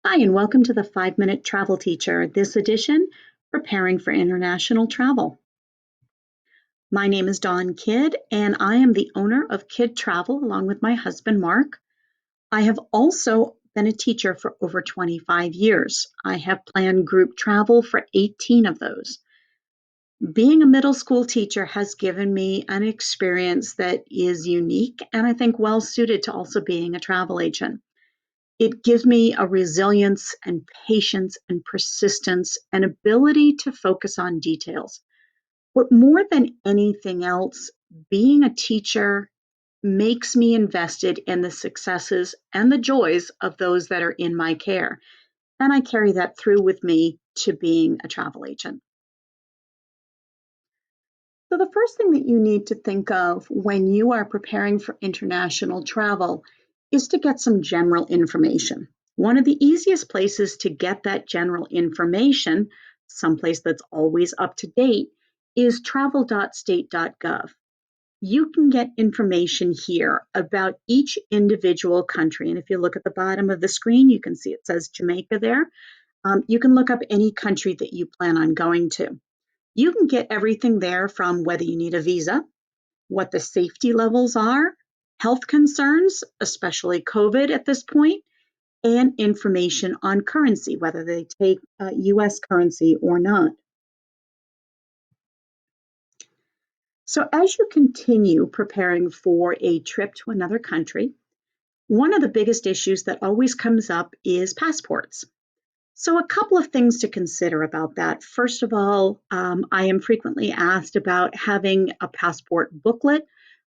Hi, and welcome to the 5 Minute Travel Teacher. This edition, Preparing for International Travel. My name is Dawn Kidd, and I am the owner of Kidd Travel along with my husband, Mark. I have also been a teacher for over 25 years. I have planned group travel for 18 of those. Being a middle school teacher has given me an experience that is unique and I think well suited to also being a travel agent. It gives me a resilience and patience and persistence and ability to focus on details. But more than anything else, being a teacher makes me invested in the successes and the joys of those that are in my care. And I carry that through with me to being a travel agent. So, the first thing that you need to think of when you are preparing for international travel is to get some general information. One of the easiest places to get that general information, someplace that's always up to date, is travel.state.gov. You can get information here about each individual country. And if you look at the bottom of the screen, you can see it says Jamaica there. You can look up any country that you plan on going to. You can get everything there from whether you need a visa, what the safety levels are, health concerns, especially COVID at this point, and information on currency, whether they take US currency or not. So, as you continue preparing for a trip to another country, one of the biggest issues that always comes up is passports. So, a couple of things to consider about that. First of all, I am frequently asked about having a passport booklet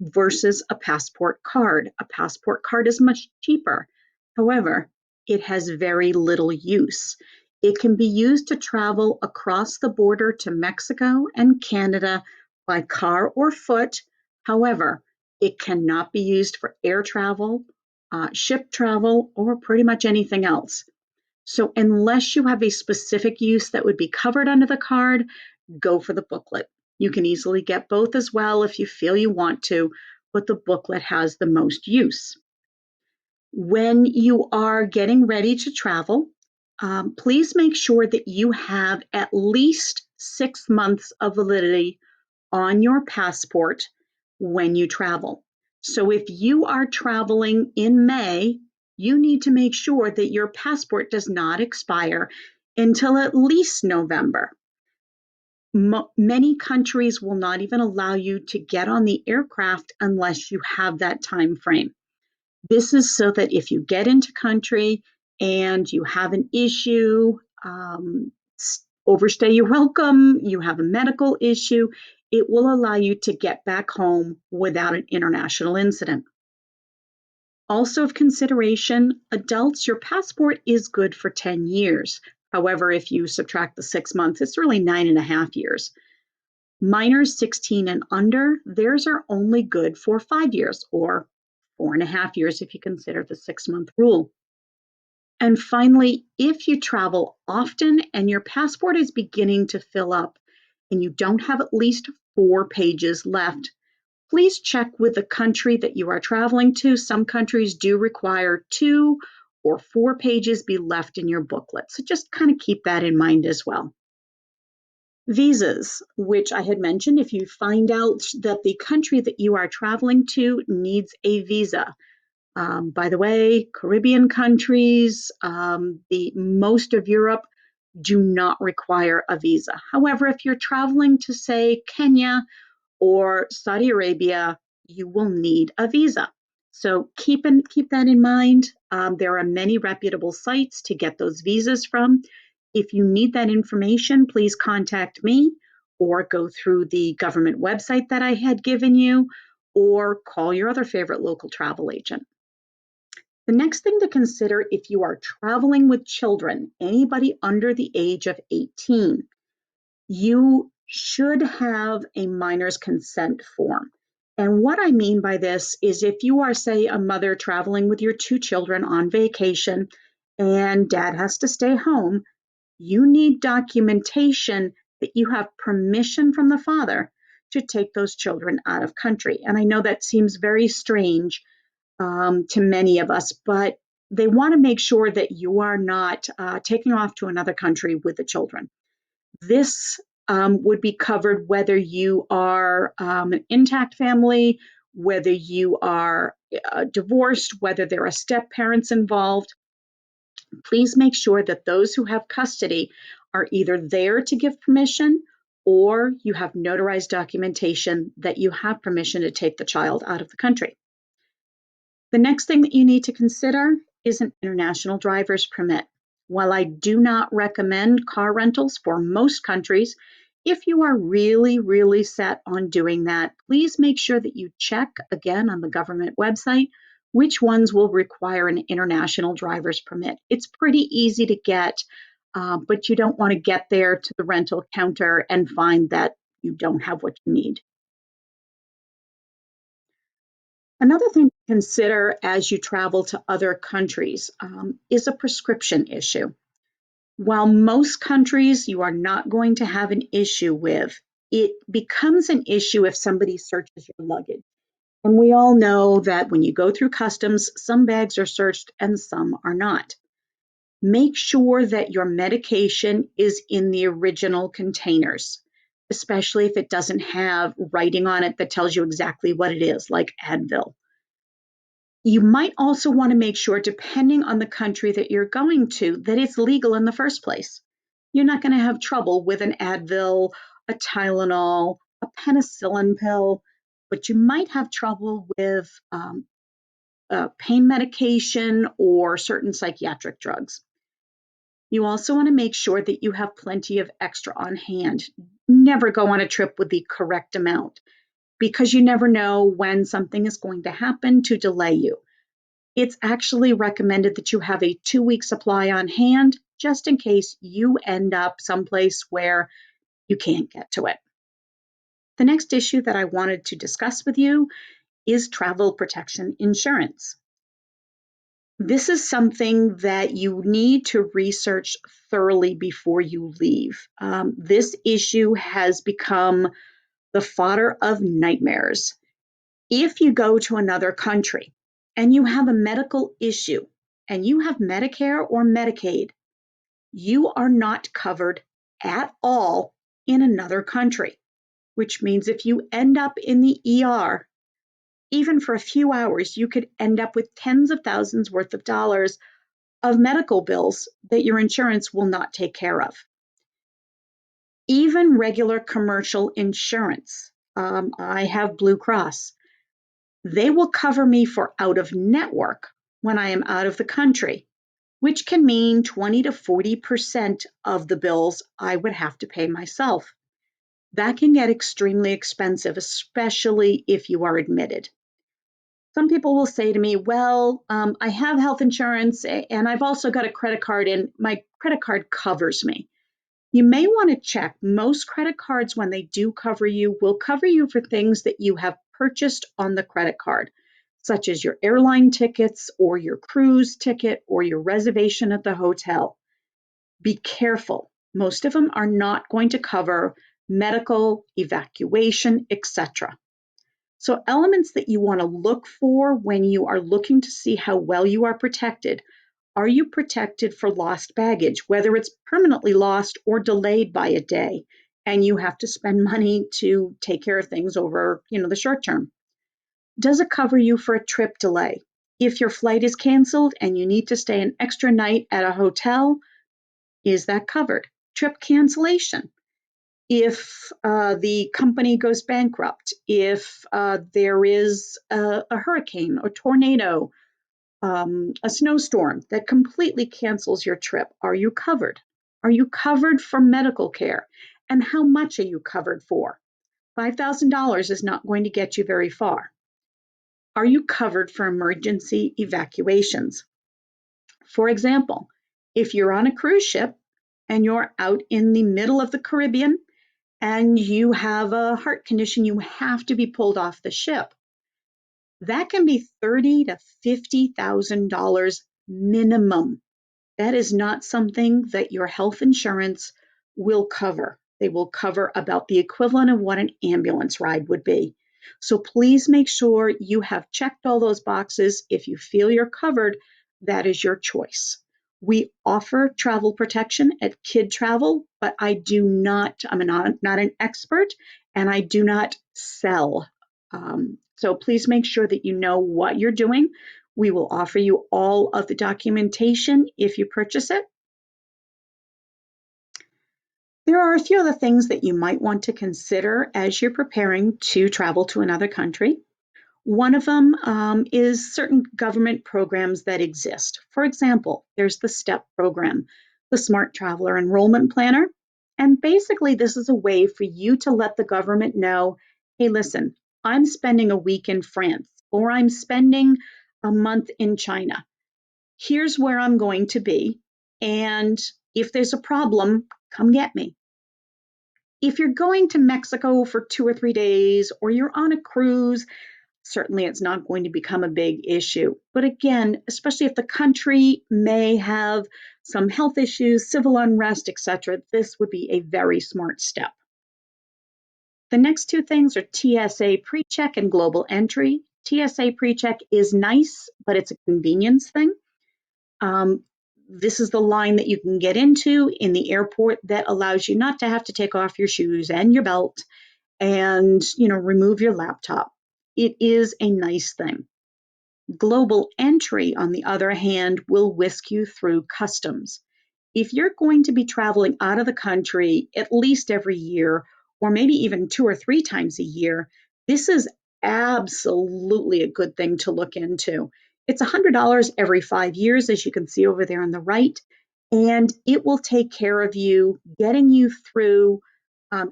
versus a passport card. A passport card is much cheaper. However, it has very little use. It can be used to travel across the border to Mexico and Canada by car or foot. However, it cannot be used for air travel, ship travel, or pretty much anything else. So unless you have a specific use that would be covered under the card, go for the booklet. You can easily get both as well if you feel you want to, but the booklet has the most use. When you are getting ready to travel, please make sure that you have at least 6 months of validity on your passport when you travel. So if you are traveling in May, you need to make sure that your passport does not expire until at least November. Many countries will not even allow you to get on the aircraft unless you have that time frame. This is so that if you get into country and you have an issue, overstay your welcome, you have a medical issue, it will allow you to get back home without an international incident. Also of consideration, adults, your passport is good for 10 years. However, if you subtract the 6 months, it's really 9.5 years. Minors 16 and under, theirs are only good for 5 years or 4.5 years if you consider the 6 month rule. And finally, if you travel often and your passport is beginning to fill up and you don't have at least 4 pages left, please check with the country that you are traveling to. Some countries do require 2 or 4 pages be left in your booklet. So just kind of keep that in mind as well. Visas, which I had mentioned, if you find out that the country that you are traveling to needs a visa. By the way, Caribbean countries, the most of Europe do not require a visa. However, if you're traveling to, say, Kenya or Saudi Arabia, you will need a visa. So keep that in mind. There are many reputable sites to get those visas from. If you need that information, please contact me or go through the government website that I had given you or call your other favorite local travel agent. The next thing to consider if you are traveling with children, anybody under the age of 18, you should have a minor's consent form. And what I mean by this is if you are, say, a mother traveling with your 2 children on vacation and dad has to stay home, you need documentation that you have permission from the father to take those children out of country. And I know that seems very strange to many of us, but they want to make sure that you are not taking off to another country with the children. This would be covered whether you are an intact family, whether you are divorced, whether there are step parents involved. Please make sure that those who have custody are either there to give permission or you have notarized documentation that you have permission to take the child out of the country. The next thing that you need to consider is an international driver's permit. While I do not recommend car rentals for most countries, if you are really, really set on doing that, please make sure that you check again on the government website which ones will require an international driver's permit. It's pretty easy to get, but you don't want to get there to the rental counter and find that you don't have what you need. Another thing to consider as you travel to other countries is a prescription issue. While most countries you are not going to have an issue with, it becomes an issue if somebody searches your luggage. And we all know that when you go through customs, some bags are searched and some are not. Make sure that your medication is in the original containers, especially if it doesn't have writing on it that tells you exactly what it is, like Advil. You might also want to make sure, depending on the country that you're going to, that it's legal in the first place. You're not going to have trouble with an Advil, a Tylenol, a penicillin pill, but you might have trouble with pain medication or certain psychiatric drugs. You also want to make sure that you have plenty of extra on hand. Never go on a trip with the correct amount because you never know when something is going to happen to delay you. It's actually recommended that you have a 2-week supply on hand just in case you end up someplace where you can't get to it. The next issue that I wanted to discuss with you is travel protection insurance. This is something that you need to research thoroughly before you leave. This issue has become the fodder of nightmares. If you go to another country and you have a medical issue and you have Medicare or Medicaid, you are not covered at all in another country, which means if you end up in the ER, even for a few hours, you could end up with tens of thousands worth of dollars of medical bills that your insurance will not take care of. Even regular commercial insurance, I have Blue Cross, they will cover me for out of network when I am out of the country, which can mean 20 to 40% of the bills I would have to pay myself. That can get extremely expensive, especially if you are admitted. Some people will say to me, well, I have health insurance and I've also got a credit card and my credit card covers me. You may want to check. Most credit cards, when they do cover you, will cover you for things that you have purchased on the credit card, such as your airline tickets or your cruise ticket or your reservation at the hotel. Be careful. Most of them are not going to cover medical, evacuation, etc. So elements that you want to look for when you are looking to see how well you are protected. Are you protected for lost baggage, whether it's permanently lost or delayed by a day, and you have to spend money to take care of things over, the short term? Does it cover you for a trip delay? If your flight is canceled and you need to stay an extra night at a hotel, is that covered? Trip cancellation. If the company goes bankrupt, if there is a hurricane or tornado, a snowstorm that completely cancels your trip, are you covered? Are you covered for medical care? And how much are you covered for? $5,000 is not going to get you very far. Are you covered for emergency evacuations? For example, if you're on a cruise ship and you're out in the middle of the Caribbean and you have a heart condition, you have to be pulled off the ship. That can be $30,000 to $50,000 minimum. That is not something that your health insurance will cover. They will cover about the equivalent of what an ambulance ride would be. So please make sure you have checked all those boxes. If you feel you're covered, that is your choice. We offer travel protection at Kid Travel, but I'm not an expert and I do not sell. So please make sure that you know what you're doing. We will offer you all of the documentation if you purchase it. There are a few other things that you might want to consider as you're preparing to travel to another country. One of them is certain government programs that exist. For example, there's the STEP program, the Smart Traveler Enrollment Planner. And basically, this is a way for you to let the government know, hey, listen, I'm spending a week in France or I'm spending a month in China. Here's where I'm going to be. And if there's a problem, come get me. If you're going to Mexico for 2 or 3 days or you're on a cruise, certainly it's not going to become a big issue. But again, especially if the country may have some health issues, civil unrest, etc., this would be a very smart step. The next two things are TSA PreCheck and Global Entry. TSA PreCheck is nice, but it's a convenience thing. This is the line that you can get into in the airport that allows you not to have to take off your shoes and your belt and remove your laptop. It is a nice thing. Global Entry, on the other hand, will whisk you through customs. If you're going to be traveling out of the country at least every year, or maybe even 2 or 3 times a year, this is absolutely a good thing to look into. It's $100 every 5 years, as you can see over there on the right, and it will take care of you, getting you through.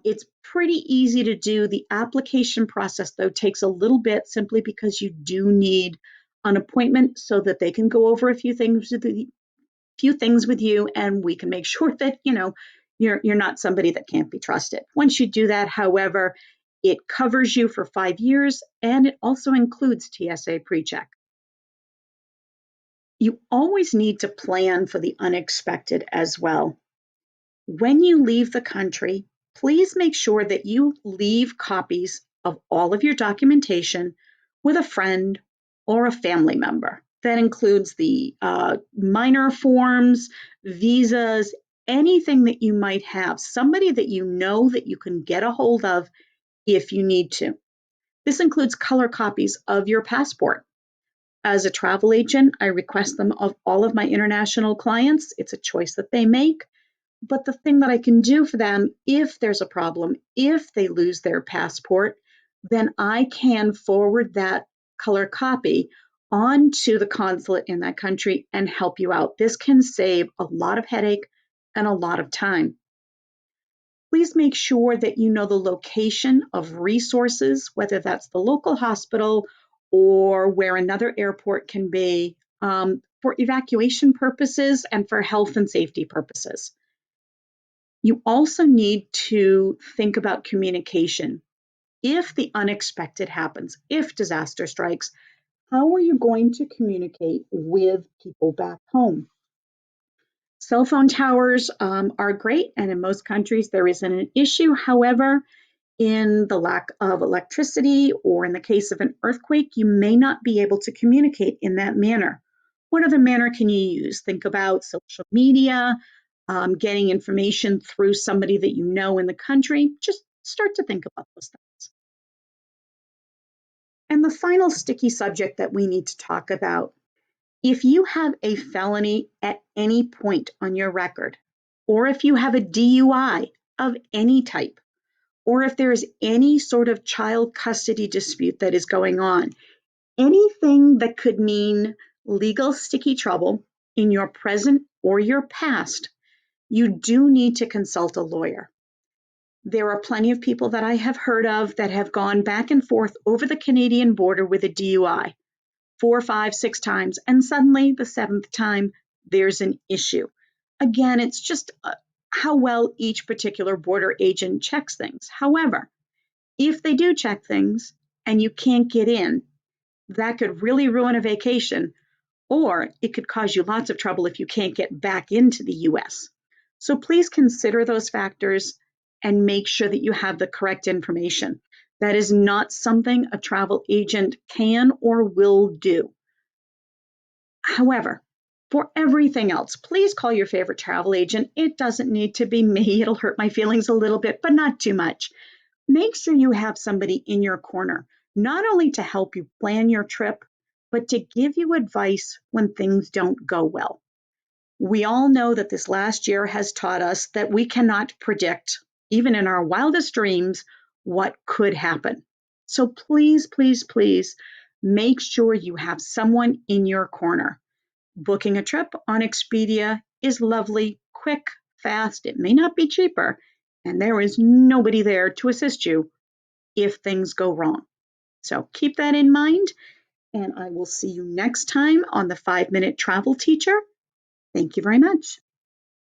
It's pretty easy to do. The application process, though, takes a little bit simply because you do need an appointment so that they can go over a few things with you, and we can make sure that you're not somebody that can't be trusted. Once you do that, however, it covers you for 5 years, and it also includes TSA PreCheck. You always need to plan for the unexpected as well. When you leave the country, please make sure that you leave copies of all of your documentation with a friend or a family member. That includes the minor forms, visas, anything that you might have, somebody that you know that you can get a hold of if you need to. This includes color copies of your passport. As a travel agent, I request them of all of my international clients. It's a choice that they make. But the thing that I can do for them, if there's a problem, if they lose their passport, then I can forward that color copy on to the consulate in that country and help you out. This can save a lot of headache and a lot of time. Please make sure that you know the location of resources, whether that's the local hospital or where another airport can be, for evacuation purposes and for health and safety purposes. You also need to think about communication. If the unexpected happens, if disaster strikes, how are you going to communicate with people back home? Cell phone towers are great, and in most countries there isn't an issue. However, in the lack of electricity or in the case of an earthquake, you may not be able to communicate in that manner. What other manner can you use? Think about social media, getting information through somebody that you know in the country. Just start to think about those things. And the final sticky subject that we need to talk about, if you have a felony at any point on your record, or if you have a DUI of any type, or if there is any sort of child custody dispute that is going on, anything that could mean legal sticky trouble in your present or your past, you do need to consult a lawyer. There are plenty of people that I have heard of that have gone back and forth over the Canadian border with a DUI 4, 5, 6 times, and suddenly the seventh time there's an issue. Again, it's just how well each particular border agent checks things. However, if they do check things and you can't get in, that could really ruin a vacation, or it could cause you lots of trouble if you can't get back into the US. So please consider those factors and make sure that you have the correct information. That is not something a travel agent can or will do. However, For everything else, please call your favorite travel agent. It doesn't need to be me. It'll hurt my feelings a little bit, but not too much. Make sure you have somebody in your corner, not only to help you plan your trip, but to give you advice when things don't go well. We all know that this last year has taught us that we cannot predict, even in our wildest dreams, what could happen. So please, please, please make sure you have someone in your corner. Booking a trip on Expedia is lovely, quick, fast. It may not be cheaper, and there is nobody there to assist you if things go wrong. So keep that in mind, and I will see you next time on the 5 Minute Travel Teacher. Thank you very much.